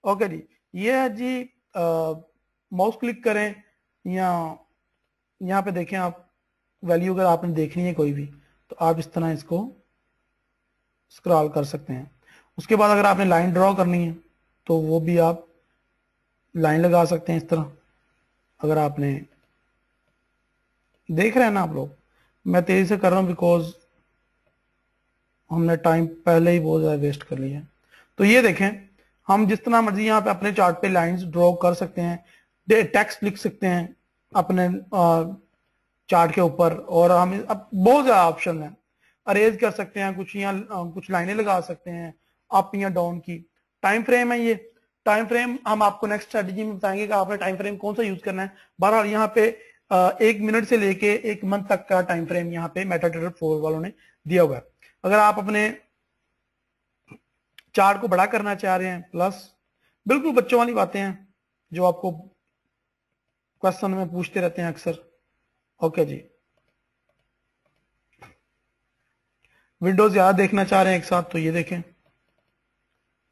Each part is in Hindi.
ओके जी, ये है जी, माउस क्लिक करें या यहाँ पे देखें आप, वैल्यू अगर आपने देखनी है कोई भी तो आप इस तरह इसको स्क्रॉल कर सकते हैं। उसके बाद अगर आपने लाइन ड्रॉ करनी है तो वो भी आप लाइन लगा सकते हैं इस तरह। अगर आपने देख रहे हैं ना आप लोग, मैं तेजी से कर रहा हूं बिकॉज हमने टाइम पहले ही बहुत ज़्यादा वेस्ट कर लिया है। तो ये देखें, हम जिस तरह मर्जी यहाँ पे अपने चार्ट पे लाइंस ड्रॉ कर सकते हैं, टेक्स्ट लिख सकते हैं अपने चार्ट के ऊपर, और हम अब बहुत ज़्यादा ऑप्शन है, अरेज कर सकते हैं कुछ, यहाँ कुछ लाइनें लगा सकते हैं अप या डाउन की। टाइम फ्रेम है ये, टाइम फ्रेम हम आपको नेक्स्ट स्ट्रेटेजी में बताएंगे कि आपने टाइम फ्रेम कौन सा यूज करना है। बहरहाल यहाँ पे 1 मिनट से लेके 1 मंथ तक का टाइम फ्रेम यहाँ पे मेटाट्रेडर 4 वालों ने दिया हुआ है। अगर आप अपने चार्ट को बड़ा करना चाह रहे हैं, प्लस बिल्कुल बच्चों वाली बातें हैं जो आपको क्वेश्चन में पूछते रहते हैं अक्सर। ओके जी, विंडोज ज्यादा देखना चाह रहे हैं एक साथ तो ये देखें,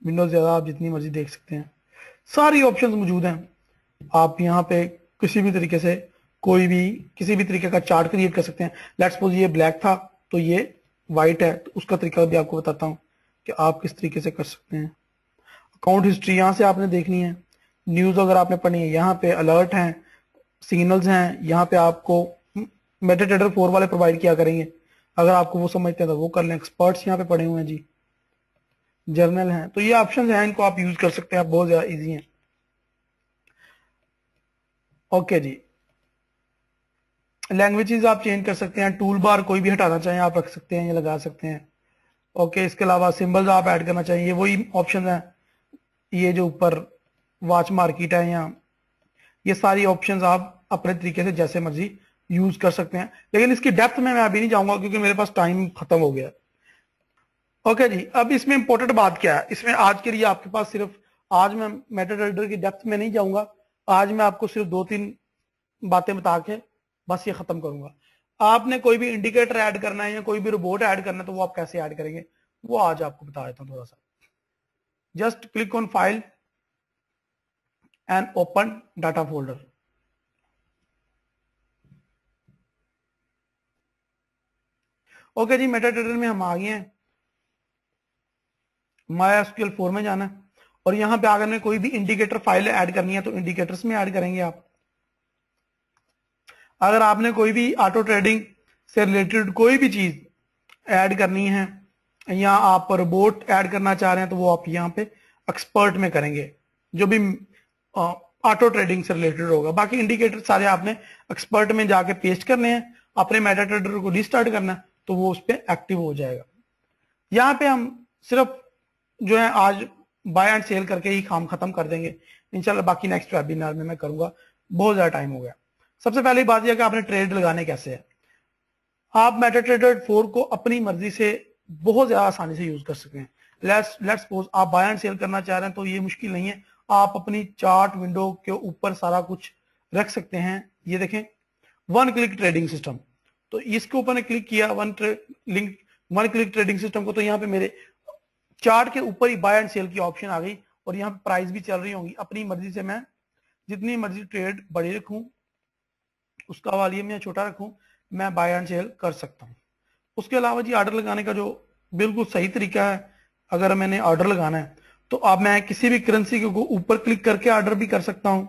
विंडोज ज्यादा आप जितनी मर्जी देख सकते हैं, सारी ऑप्शंस मौजूद हैं। आप यहाँ पे किसी भी तरीके से कोई भी किसी भी तरीके का चार्ट क्रिएट कर सकते हैं। लेट्स सपोज ये ब्लैक था तो ये व्हाइट है, तो उसका तरीका भी आपको बताता हूँ कि आप किस तरीके से कर सकते हैं। अकाउंट हिस्ट्री यहाँ से आपने देखनी है, न्यूज अगर आपने पढ़नी है यहाँ पे अलर्ट हैं, सिग्नल्स हैं, यहाँ पे आपको मेटाट्रेडर 4 वाले प्रोवाइड किया करेंगे। अगर आपको वो समझते हैं तो वो कर लें। एक्सपर्ट्स यहाँ पे पड़े हुए हैं जी, जर्नल हैं, तो ये ऑप्शंस हैं, इनको आप यूज कर सकते हैं, बहुत ज्यादा इजी हैं। ओके जी, लैंग्वेजेस आप चेंज कर सकते हैं, टूल बार कोई भी हटाना चाहें आप रख सकते हैं या लगा सकते हैं। ओके, इसके अलावा सिंबल्स आप ऐड करना चाहिए, ये वही ऑप्शन है, ये जो ऊपर वॉच मार्केट है, या ये सारी ऑप्शंस आप अपने तरीके से जैसे मर्जी यूज कर सकते हैं। लेकिन इसकी डेप्थ में मैं अभी नहीं जाऊंगा क्योंकि मेरे पास टाइम खत्म हो गया। ओके जी, अब इसमें इंपॉर्टेंट बात क्या है, इसमें आज के लिए आपके पास सिर्फ, आज मैं मेटाट्रेडर की डेप्थ में नहीं जाऊंगा, आज मैं आपको सिर्फ 2-3 बातें बता के बस ये खत्म करूंगा। आपने कोई भी इंडिकेटर ऐड करना है या कोई भी रोबोट ऐड करना है तो वो आप कैसे ऐड करेंगे वो आज आपको बता देता हूं थोड़ा सा। Just click on file and open data folder. Okay जी, मेटाट्रेडर में हम आ गए हैं, MySQL 4 में जाना है और यहां पे अगर कोई भी इंडिकेटर फाइल ऐड करनी है तो इंडिकेटर्स में ऐड करेंगे आप। अगर आपने कोई भी ऑटो ट्रेडिंग से रिलेटेड कोई भी चीज ऐड करनी है या आप रोबोट ऐड करना चाह रहे हैं तो वो आप यहाँ पे एक्सपर्ट में करेंगे, जो भी ऑटो ट्रेडिंग से रिलेटेड होगा। बाकी इंडिकेटर सारे आपने एक्सपर्ट में जाके पेस्ट करने हैं, अपने मेटाट्रेडर को रिस्टार्ट करना है तो वो उस पर एक्टिव हो जाएगा। यहाँ पे हम सिर्फ जो है आज बाय एंड सेल करके ही काम खत्म कर देंगे इंशाल्लाह, बाकी नेक्स्ट वेबिनार में मैं करूंगा, बहुत ज्यादा टाइम हो गया। सबसे पहली बात यह कि आपने ट्रेड लगाने कैसे है। आप मेटाट्रेडर 4 को अपनी मर्जी से बहुत ज्यादा आसानी से यूज कर सकते हैं। लेट्स सपोज आप बाय एंड सेल करना चाह रहे हैं तो ये मुश्किल नहीं है, आप अपनी चार्ट विंडो के ऊपर सारा कुछ रख सकते हैं। ये देखें, वन क्लिक ट्रेडिंग सिस्टम, तो इसके ऊपर ने क्लिक किया वन क्लिक ट्रेडिंग सिस्टम को, तो यहाँ पे मेरे चार्ट के ऊपर ही बाय एंड सेल की ऑप्शन आ गई और यहाँ पे प्राइस भी चल रही होंगी। अपनी मर्जी से मैं जितनी मर्जी ट्रेड बड़ी रखूं, उसका वॉल्यूम या छोटा रखूं, मैं बाय एंड सेल कर सकता हूं। उसके अलावा जी ऑर्डर लगाने का जो बिल्कुल सही तरीका है, अगर मैंने ऑर्डर लगाना है तो अब मैं किसी भी करेंसी के ऊपर क्लिक करके ऑर्डर भी कर सकता हूं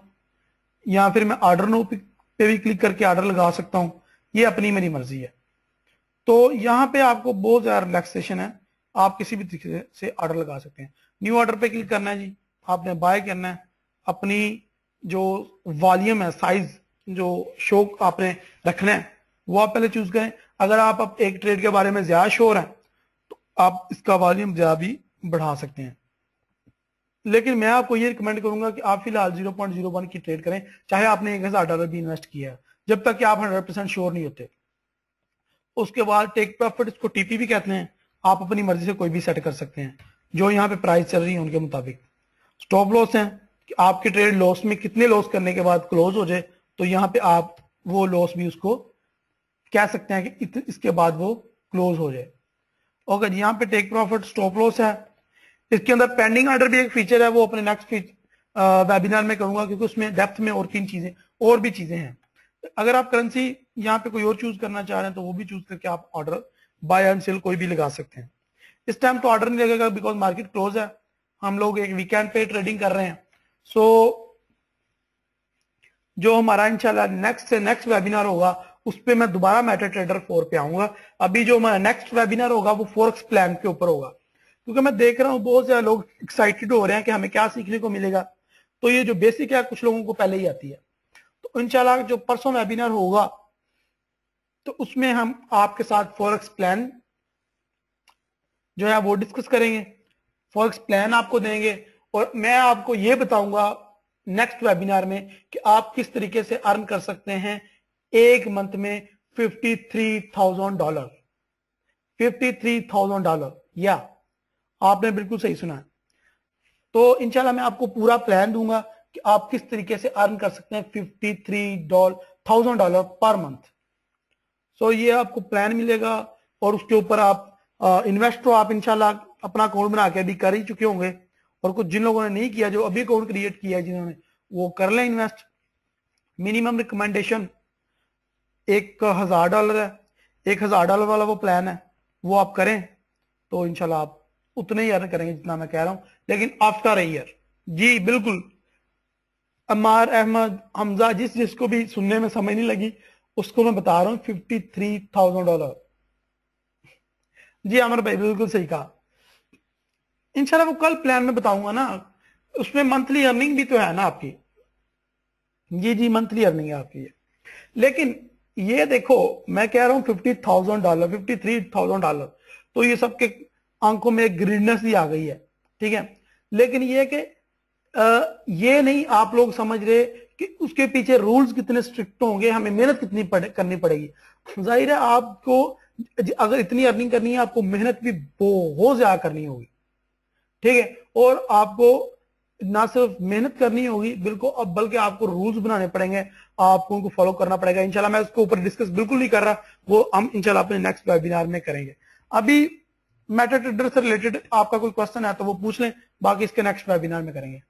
या फिर मैं ऑर्डर नो पे भी क्लिक करके ऑर्डर लगा सकता हूं, ये अपनी मेरी मर्जी है। तो यहाँ पे आपको बहुत ज्यादा रिलैक्सेशन है, आप किसी भी तरीके से ऑर्डर लगा सकते हैं। न्यू ऑर्डर पे क्लिक करना है जी, आपने बाय करना है, अपनी जो वॉल्यूम है, साइज जो शो आपने रखना है वो आप पहले चूज करें। अगर आप अब एक ट्रेड के बारे में ज्यादा श्योर हैं तो आप इसका वॉल्यूम ज्यादा भी बढ़ा सकते हैं, लेकिन मैं आपको ये रिकमेंड करूंगा कि आप फिलहाल 0.01 की ट्रेड करें, चाहे आपने $1000 भी इन्वेस्ट किया है, जब तक कि आप 100% श्योर नहीं होते। उसके बाद टेक प्रॉफिट, इसको टीपी भी कहते हैं, आप अपनी मर्जी से कोई भी सेट कर सकते हैं जो यहाँ पे प्राइस चल रही है उनके मुताबिक। स्टॉप लॉस है कि आपकी ट्रेड लॉस में कितने लॉस करने के बाद क्लोज हो जाए, तो यहाँ पे आप वो लॉस भी उसको कह सकते हैं कि इसके बाद वो क्लोज हो जाए। ओके जी, यहाँ पे टेक प्रॉफिट, स्टॉप लॉस है। इसके अंदर पेंडिंग ऑर्डर भी एक फीचर है, वो अपने नेक्स्ट वेबिनार में करूंगा, क्योंकि उसमें डेप्थ में और और भी चीजें हैं। अगर आप करेंसी यहाँ पे कोई और चूज करना चाह रहे हैं तो वो भी चूज करके आप ऑर्डर बाय एंड सेल कोई भी लगा सकते हैं। इस टाइम तो ऑर्डर नहीं लगेगा बिकॉज मार्केट क्लोज है, हम लोग एक वीकेंड पे ट्रेडिंग कर रहे हैं। सो जो हमारा इंशाल्लाह नेक्स्ट वेबिनार होगा उस पर मैं दोबारा मेटाट्रेडर 4 पे आऊंगा। अभी जो हमारा नेक्स्ट वेबिनार होगा वो फॉरेक्स प्लान के ऊपर होगा, क्योंकि मैं देख रहा हूँ बहुत ज्यादा लोग एक्साइटेड हो रहे हैं कि हमें क्या सीखने को मिलेगा। तो ये जो बेसिक है कुछ लोगों को पहले ही आती है। तो इंशाल्लाह जो परसों वेबिनार होगा तो उसमें हम आपके साथ फॉरेक्स प्लान जो है वो डिस्कस करेंगे, फॉरेक्स प्लान आपको देंगे, और मैं आपको ये बताऊंगा नेक्स्ट वेबिनार में कि आप किस तरीके से अर्न कर सकते हैं एक मंथ में $53,000। $53,000, या आपने बिल्कुल सही सुना है। तो इंशाल्लाह मैं आपको पूरा प्लान दूंगा कि आप किस तरीके से अर्न कर सकते हैं $53,000 पर मंथ। सो ये आपको प्लान मिलेगा और उसके ऊपर आप इन्वेस्ट तो आप इंशाल्लाह अपना अकाउंट बना के अभी कर ही चुके होंगे, और कुछ जिन लोगों ने नहीं किया, जो अभी अकाउंट क्रिएट किया है जिन्होंने, वो कर लें इन्वेस्ट। मिनिमम रिकमेंडेशन $1,000 है, $1,000 वाला वो प्लान है, वो आप करें तो इंशाल्लाह आप उतने ही अर्न करेंगे जितना मैं कह रहा हूं, लेकिन आफ्टर ए ईयर। जी बिल्कुल, अमार अहमद हमजा, जिसको भी सुनने में समझ नहीं लगी उसको मैं बता रहा हूं $53,000। जी अमर भाई बिल्कुल सही कहा। इंशाल्लाह वो कल प्लान में बताऊंगा ना, उसमें मंथली अर्निंग भी तो है ना आपकी। जी मंथली अर्निंग है आपकी। लेकिन ये देखो मैं कह रहा हूं $50,000, $53,000, तो ये सबके आंखों में एक ग्रीननेस ही आ गई है, ठीक है। लेकिन ये कि ये नहीं आप लोग समझ रहे कि उसके पीछे रूल्स कितने स्ट्रिक्ट होंगे, हमें मेहनत कितनी करनी पड़ेगी। जाहिर है आपको अगर इतनी अर्निंग करनी है आपको मेहनत भी बहुत ज्यादा करनी होगी, ठीक है। और आपको ना सिर्फ मेहनत करनी होगी बिल्कुल, अब बल्कि आपको रूल्स बनाने पड़ेंगे, आपको उनको फॉलो करना पड़ेगा। इंशाल्लाह मैं उसके ऊपर डिस्कस बिल्कुल नहीं कर रहा, वो हम इंशाल्लाह अपने नेक्स्ट वेबिनार में करेंगे। अभी मेटाट्रेडर से रिलेटेड आपका कोई क्वेश्चन है तो वो पूछ लें, बाकी इसके नेक्स्ट वेबिनार में करेंगे।